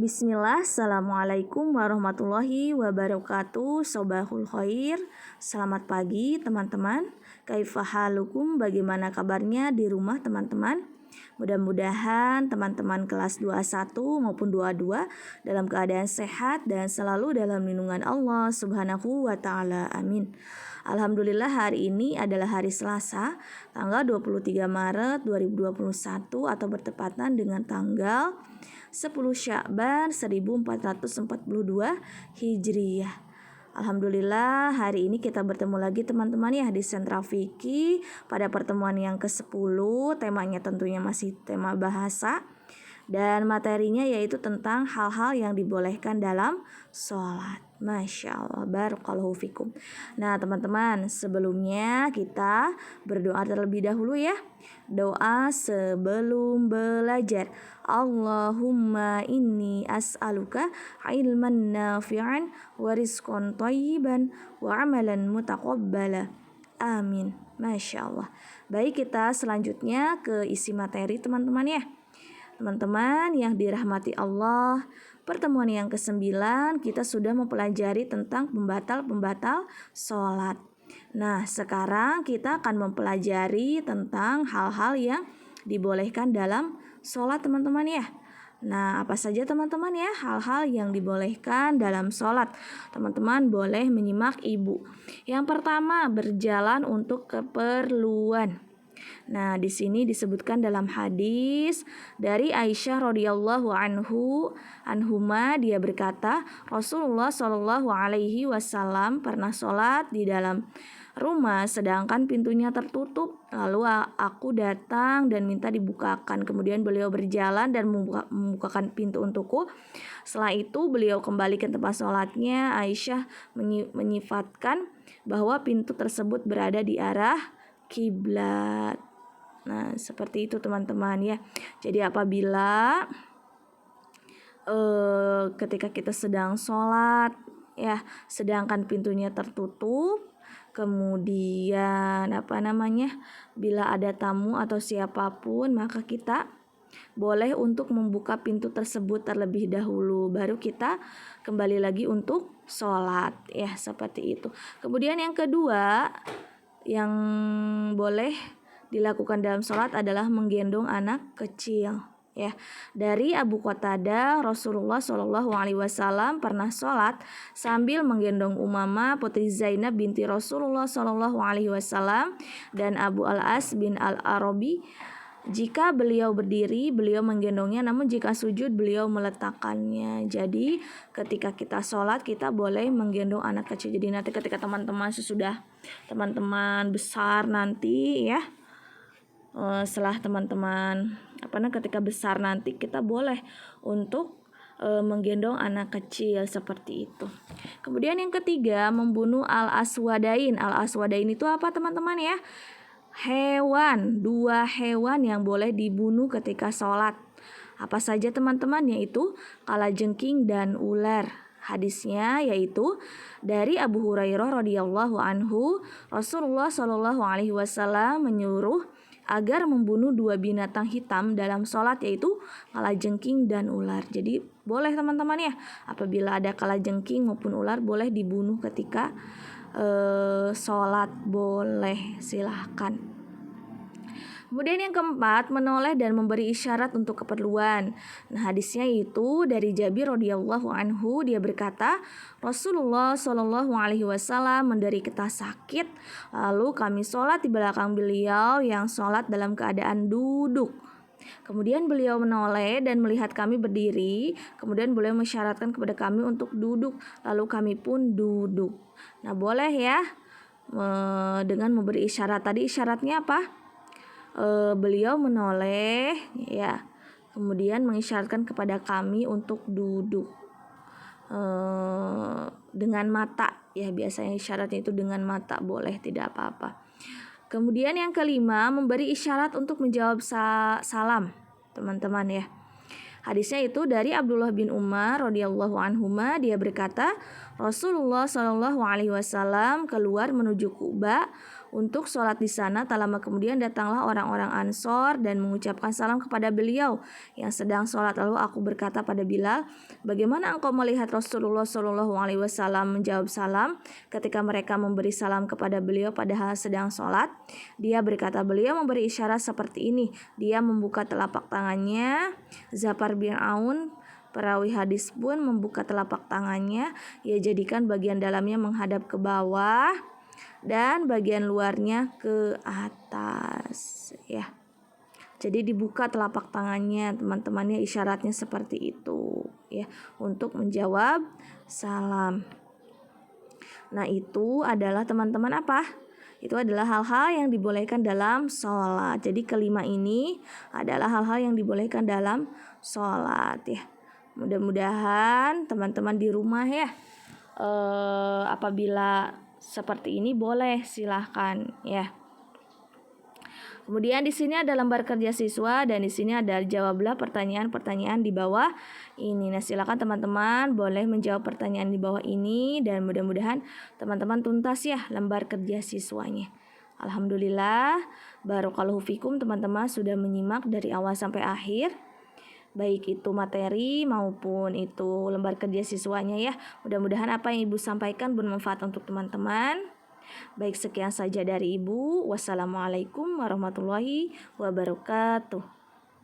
Bismillah, Assalamualaikum warahmatullahi wabarakatuh. Sobahul khair. Selamat pagi teman-teman. Kaifa halukum, bagaimana kabarnya di rumah teman-teman? Mudah-mudahan teman-teman kelas 21 maupun 22 dalam keadaan sehat dan selalu dalam lindungan Allah Subhanahu wa taala. Amin. Alhamdulillah, hari ini adalah hari Selasa, tanggal 23 Maret 2021 atau bertepatan dengan tanggal 10 Sya'ban 1442 Hijriyah. Alhamdulillah, hari ini kita bertemu lagi teman-teman ya di Sentra Fikih pada pertemuan yang ke-10. Temanya tentunya masih tema bahasa dan materinya yaitu tentang hal-hal yang dibolehkan dalam sholat. Masya Allah, barakallahu fikum. Nah teman-teman, sebelumnya kita berdoa terlebih dahulu ya. Doa sebelum belajar. Allahumma inni as'aluka ilman nafi'an wa rizqan thayyiban wa amalan mutaqabbala. Amin. Masya Allah. Baik, kita selanjutnya ke isi materi teman-teman ya. Teman-teman yang dirahmati Allah, pertemuan yang ke-9 kita sudah mempelajari tentang pembatal-pembatal sholat. Nah, sekarang kita akan mempelajari tentang hal-hal yang dibolehkan dalam sholat teman-teman ya. Nah, apa saja teman-teman ya hal-hal yang dibolehkan dalam sholat? Teman-teman boleh menyimak ibu. Yang pertama, berjalan untuk keperluan. Nah, di sini disebutkan dalam hadis dari Aisyah radhiyallahu anhuma, dia berkata, Rasulullah Shallallahu alaihi wasallam pernah sholat di dalam rumah sedangkan pintunya tertutup. Lalu aku datang dan minta dibukakan. Kemudian beliau berjalan dan membukakan pintu untukku. Setelah itu beliau kembali ke tempat sholatnya. Aisyah menyifatkan bahwa pintu tersebut berada di arah kiblat. Nah, seperti itu teman-teman ya. Jadi apabila ketika kita sedang sholat ya, sedangkan pintunya tertutup, kemudian bila ada tamu atau siapapun, maka kita boleh untuk membuka pintu tersebut terlebih dahulu, baru kita kembali lagi untuk sholat ya, seperti itu. Kemudian yang kedua yang boleh dilakukan dalam sholat adalah menggendong anak kecil ya. Dari Abu Qatadah, Rasulullah Shallallahu alaihi wasallam pernah sholat sambil menggendong Umamah putri Zainab binti Rasulullah Shallallahu alaihi wasallam dan Abu Al-As bin Al-Arabi. Jika beliau berdiri, beliau menggendongnya, namun jika sujud, beliau meletakkannya. Jadi ketika kita sholat, kita boleh menggendong anak kecil. Jadi nanti ketika teman-teman sesudah teman-teman besar nanti ya, setelah teman-teman ketika besar nanti, kita boleh untuk menggendong anak kecil seperti itu. Kemudian yang ketiga, membunuh al-aswadain. Al-aswadain itu apa teman-teman ya? Dua hewan yang boleh dibunuh ketika sholat. Apa saja teman-teman? Yaitu kalajengking dan ular. Hadisnya yaitu dari Abu Hurairah radhiyallahu anhu, Rasulullah Shallallahu alaihi wasallam menyuruh agar membunuh dua binatang hitam dalam sholat, yaitu kalajengking dan ular. Jadi boleh teman-teman ya, apabila ada kalajengking maupun ular boleh dibunuh ketika sholat, boleh, silahkan. Kemudian yang keempat, menoleh dan memberi isyarat untuk keperluan. Nah, hadisnya itu dari Jabir radhiyallahu anhu, dia berkata, Rasulullah Shallallahu alaihi wasallam menderita sakit, lalu kami sholat di belakang beliau yang sholat dalam keadaan duduk. Kemudian beliau menoleh dan melihat kami berdiri, kemudian beliau mensyaratkan kepada kami untuk duduk, lalu kami pun duduk. Nah, boleh ya dengan memberi isyarat. Tadi isyaratnya apa? Beliau menoleh ya, kemudian mengisyaratkan kepada kami untuk duduk dengan mata ya, biasanya isyaratnya itu dengan mata, boleh, tidak apa-apa. Kemudian yang kelima, memberi isyarat untuk menjawab salam teman-teman ya. Hadisnya itu dari Abdullah bin Umar radhiyallahu anhuma, dia berkata, Rasulullah Shallallahu alaihi wasallam keluar menuju Kuba Untuk sholat di sana, tak lama kemudian datanglah orang-orang Ansor dan mengucapkan salam kepada beliau yang sedang sholat. Lalu aku berkata pada Bilal, bagaimana engkau melihat Rasulullah Shallallahu Alaihi Wasallam menjawab salam ketika mereka memberi salam kepada beliau padahal sedang sholat? Dia berkata, beliau memberi isyarat seperti ini. Dia membuka telapak tangannya. Zafar bin Aun, perawi hadis pun membuka telapak tangannya. Ia jadikan bagian dalamnya menghadap ke bawah dan bagian luarnya ke atas, ya. Jadi dibuka telapak tangannya, teman-temannya, isyaratnya seperti itu, ya, untuk menjawab salam. Nah, itu adalah teman-teman apa? Itu adalah hal-hal yang dibolehkan dalam sholat. Jadi kelima ini adalah hal-hal yang dibolehkan dalam sholat, ya. Mudah-mudahan teman-teman di rumah ya, apabila seperti ini boleh, silahkan ya. Kemudian di sini ada lembar kerja siswa dan di sini ada jawablah pertanyaan-pertanyaan di bawah ini. Nah, silakan teman-teman boleh menjawab pertanyaan di bawah ini dan mudah-mudahan teman-teman tuntas ya lembar kerja siswanya. Alhamdulillah, barakallahu fikum, teman-teman sudah menyimak dari awal sampai akhir, baik itu materi maupun itu lembar kerja siswanya ya. Mudah-mudahan apa yang Ibu sampaikan bermanfaat untuk teman-teman. Baik, sekian saja dari Ibu. Wassalamualaikum warahmatullahi wabarakatuh.